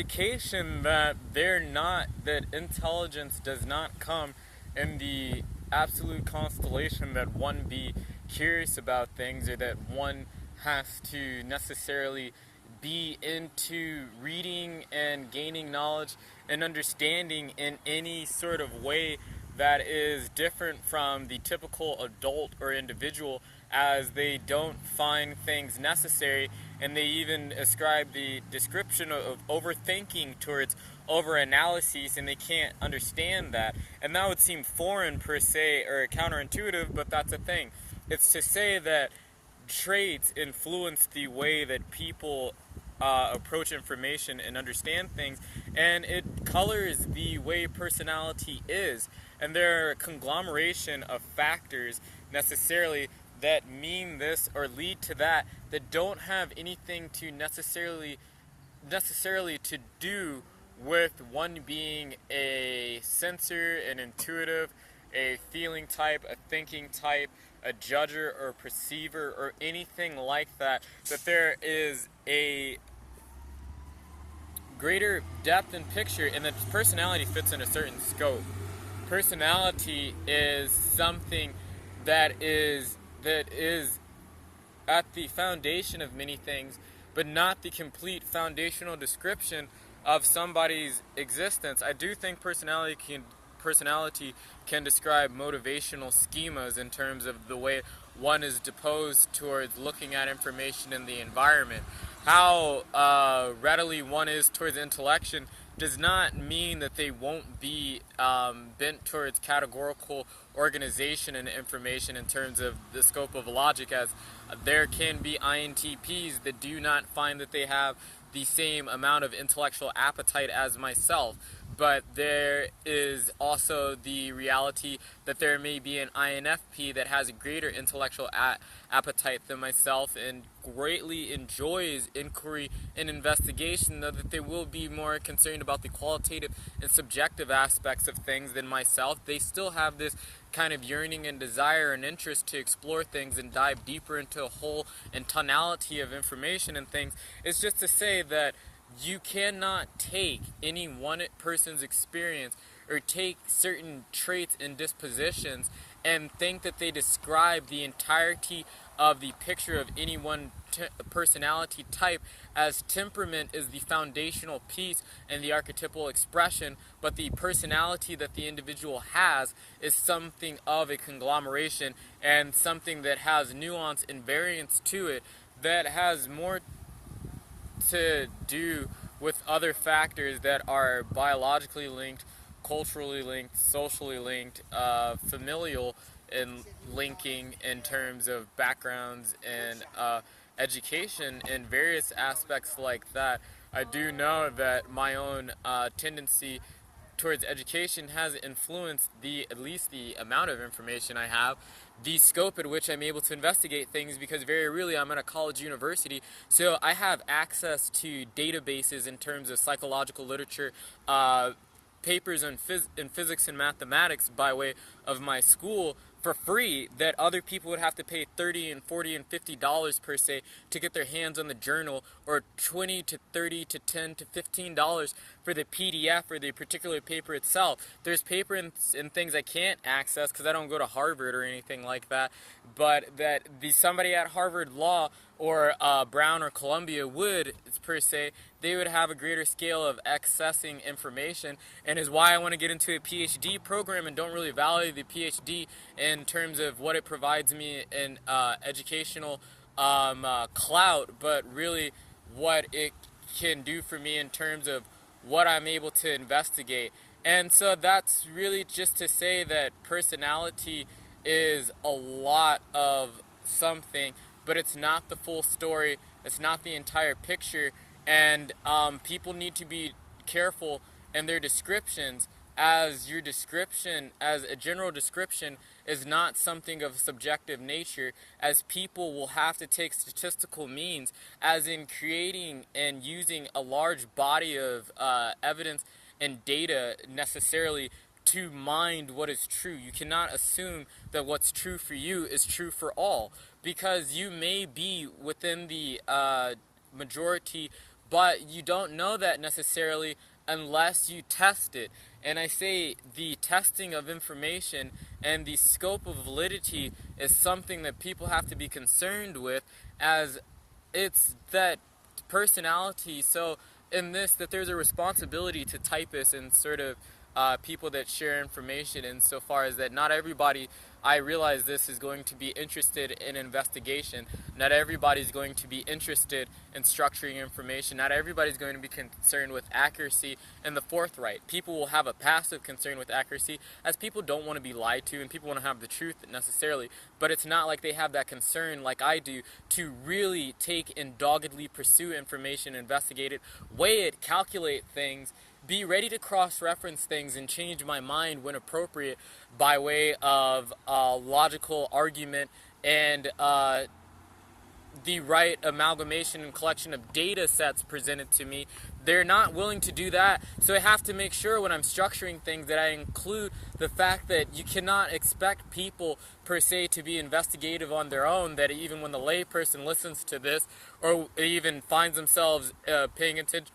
indication that that intelligence does not come in the absolute constellation that one be curious about things, or that one has to necessarily be into reading and gaining knowledge and understanding in any sort of way that is different from the typical adult or individual, as they don't find things necessary, and they even ascribe the description of overthinking towards overanalysis, and they can't understand that. And that would seem foreign per se, or counterintuitive, but that's a thing. It's to say that traits influence the way that people approach information and understand things, and it colors the way personality is. And there are a conglomeration of factors necessarily that mean this or lead to that, that don't have anything to necessarily to do with one being a sensor, an intuitive, a feeling type, a thinking type, a judger or perceiver, or anything like that. That there is a greater depth and picture, and that personality fits in a certain scope. Personality is something that is at the foundation of many things, but not the complete foundational description of somebody's existence. I do think personality can describe motivational schemas in terms of the way one is disposed towards looking at information in the environment. How readily one is towards intellection does not mean that they won't be bent towards categorical organization and information in terms of the scope of logic, as there can be INTPs that do not find that they have the same amount of intellectual appetite as myself. But there is also the reality that there may be an INFP that has a greater intellectual appetite than myself and greatly enjoys inquiry and investigation, though that they will be more concerned about the qualitative and subjective aspects of things than myself. They still have this kind of yearning and desire and interest to explore things and dive deeper into a whole and tonality of information and things. It's just to say that you cannot take any one person's experience or take certain traits and dispositions and think that they describe the entirety of the picture of any one personality type, as temperament is the foundational piece and the archetypal expression, but the personality that the individual has is something of a conglomeration and something that has nuance and variance to it, that has more to do with other factors that are biologically linked, culturally linked, socially linked, familial and linking in terms of backgrounds and education and various aspects like that. I do know that my own tendency towards education has influenced at least the amount of information I have, the scope at which I'm able to investigate things, because very really I'm at a college university, so I have access to databases in terms of psychological literature, papers in physics and mathematics by way of my school for free, that other people would have to pay $30 and $40 and $50 per se to get their hands on the journal, or $20 to $30 to $10 to $15 for the PDF or the particular paper itself. There's paper and things I can't access because I don't go to Harvard or anything like that, but that somebody at Harvard Law or Brown or Columbia would, per se, they would have a greater scale of accessing information, and is why I want to get into a PhD program and don't really value the PhD in terms of what it provides me in educational clout, but really what it can do for me in terms of what I'm able to investigate. And so that's really just to say that personality is a lot of something, but it's not the full story, it's not the entire picture, and people need to be careful in their descriptions, as your description, as a general description, is not something of subjective nature, as people will have to take statistical means, as in creating and using a large body of evidence and data necessarily to mind what is true. You cannot assume that what's true for you is true for all, because you may be within the majority but you don't know that necessarily unless you test it. And I say the testing of information and the scope of validity is something that people have to be concerned with, as it's that personality. So in this, that there's a responsibility to typists and sort of people that share information, insofar as that not everybody, I realize this, is going to be interested in investigation. Not everybody's going to be interested in structuring information. Not everybody's going to be concerned with accuracy and the forthright. People will have a passive concern with accuracy, as people don't want to be lied to and people want to have the truth necessarily. But it's not like they have that concern like I do to really take and doggedly pursue information, investigate it, weigh it, calculate things, be ready to cross-reference things and change my mind when appropriate by way of logical argument and the right amalgamation and collection of data sets presented to me. They're not willing to do that, so I have to make sure when I'm structuring things that I include the fact that you cannot expect people per se to be investigative on their own, that even when the layperson listens to this or even finds themselves paying attention,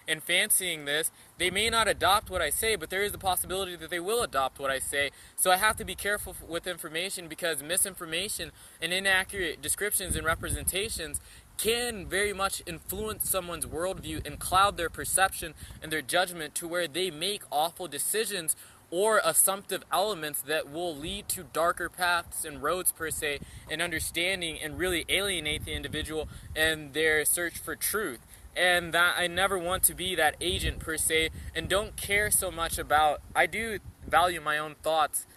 and fancying this, they may not adopt what I say, but there is the possibility that they will adopt what I say. So I have to be careful with information, because misinformation and inaccurate descriptions and representations can very much influence someone's worldview and cloud their perception and their judgment to where they make awful decisions or assumptive elements that will lead to darker paths and roads per se in understanding, and really alienate the individual in their search for truth. And that I never want to be that agent per se, and don't care so much about, I do value my own thoughts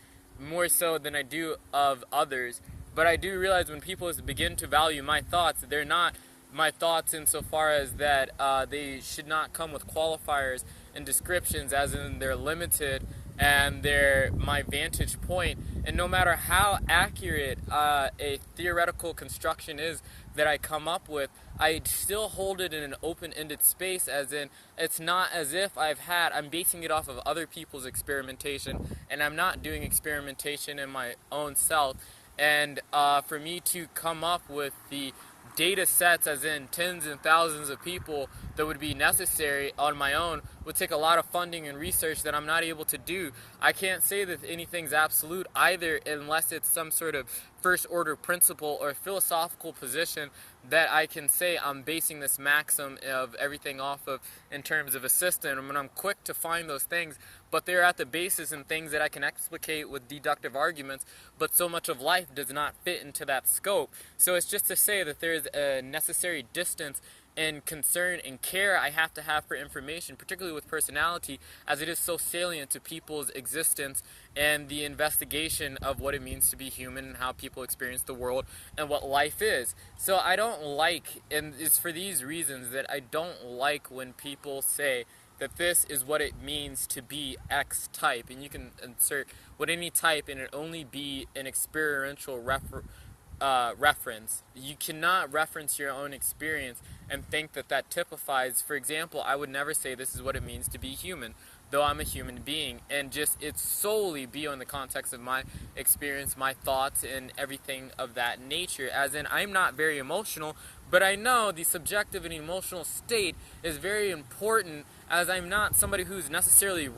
more so than I do of others, but I do realize when people begin to value my thoughts, they're not my thoughts insofar as that they should not come with qualifiers and descriptions, as in they're limited and they're my vantage point. And no matter how accurate a theoretical construction is that I come up with, I still hold it in an open-ended space, as in it's not as if I'm basing it off of other people's experimentation, and I'm not doing experimentation in my own self. And for me to come up with the data sets, as in tens and thousands of people, that would be necessary on my own would take a lot of funding and research that I'm not able to do. I can't say that anything's absolute either, unless it's some sort of first order principle or philosophical position that I can say I'm basing this maxim of everything off of in terms of a system. And I'm quick to find those things, but they're at the basis in things that I can explicate with deductive arguments, but so much of life does not fit into that scope. So it's just to say that there's a necessary distance and concern and care I have to have for information, particularly with personality, as it is so salient to people's existence and the investigation of what it means to be human and how people experience the world and what life is. So I don't like, and it's for these reasons that I don't like when people say that this is what it means to be X type, and you can insert what any type and it only be an experiential reference. You cannot reference your own experience and think that that typifies. For example, I would never say this is what it means to be human, though I'm a human being, and just it's solely be on the context of my experience, my thoughts, and everything of that nature. As in, I'm not very emotional, but I know the subjective and emotional state is very important, as I'm not somebody who's necessarily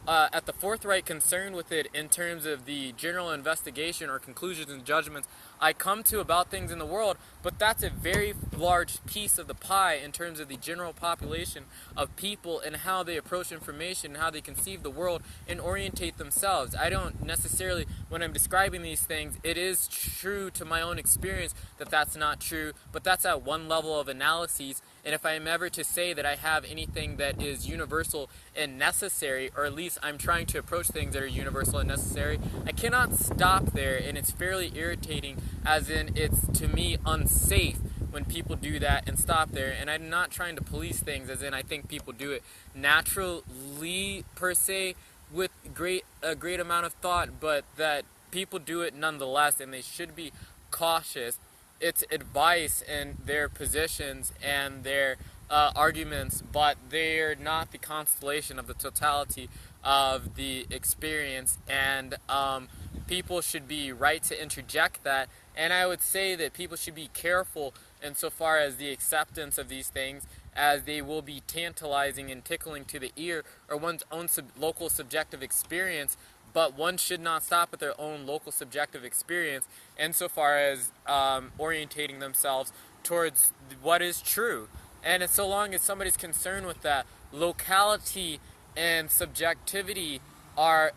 at the forthright concern with it in terms of the general investigation or conclusions and judgments I come to about things in the world, but that's a very large piece of the pie in terms of the general population of people and how they approach information, how they conceive the world and orientate themselves. I don't necessarily, when I'm describing these things, it is true to my own experience that that's not true, but that's at one level of analyses. And if I am ever to say that I have anything that is universal and necessary, or at least I'm trying to approach things that are universal and necessary, I cannot stop there, and it's fairly irritating, as in it's to me unsafe when people do that and stop there. And I'm not trying to police things, as in I think people do it naturally per se with a great amount of thought, but that people do it nonetheless, and they should be cautious. It's advice and their positions and their arguments, but they're not the constellation of the totality of the experience. And people should be right to interject that And I would say that people should be careful insofar as the acceptance of these things, as they will be tantalizing and tickling to the ear, or one's own local subjective experience. But one should not stop at their own local subjective experience insofar as orientating themselves towards what is true. And so long as somebody's concerned with that, locality and subjectivity are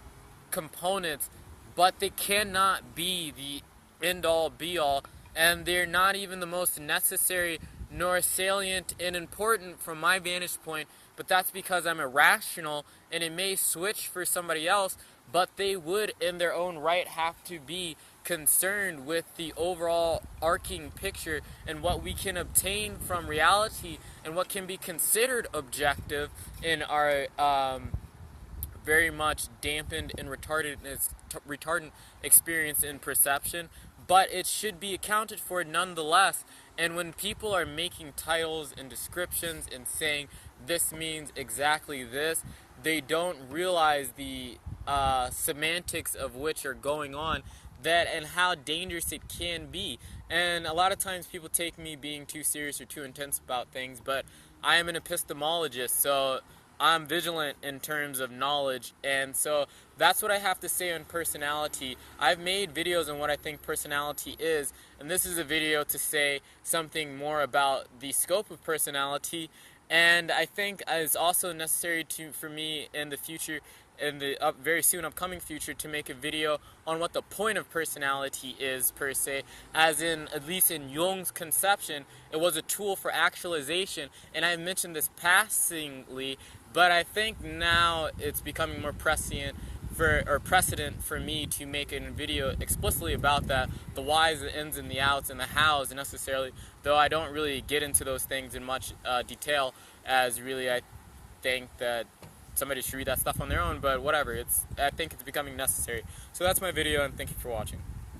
components, but they cannot be the end-all be-all, and they're not even the most necessary nor salient and important from my vantage point. But that's because I'm irrational, and it may switch for somebody else, but they would in their own right have to be concerned with the overall arcing picture and what we can obtain from reality and what can be considered objective in our very much dampened and retardant experience in perception. But it should be accounted for nonetheless. And when people are making titles and descriptions and saying this means exactly this, they don't realize the semantics of which are going on, that and how dangerous it can be. And a lot of times people take me being too serious or too intense about things, but I am an epistemologist, so I'm vigilant in terms of knowledge. And so that's what I have to say on personality. I've made videos on what I think personality is, and this is a video to say something more about the scope of personality. And I think it's also necessary for me in the future, in the very soon upcoming future, to make a video on what the point of personality is per se, as in, at least in Jung's conception, it was a tool for actualization. And I mentioned this passingly, but I think now it's becoming more precedent for me to make a video explicitly about that, the whys, the ins and the outs, and the hows necessarily, though I don't really get into those things in much detail, as really I think that somebody should read that stuff on their own. But whatever, I think it's becoming necessary. So that's my video, and thank you for watching.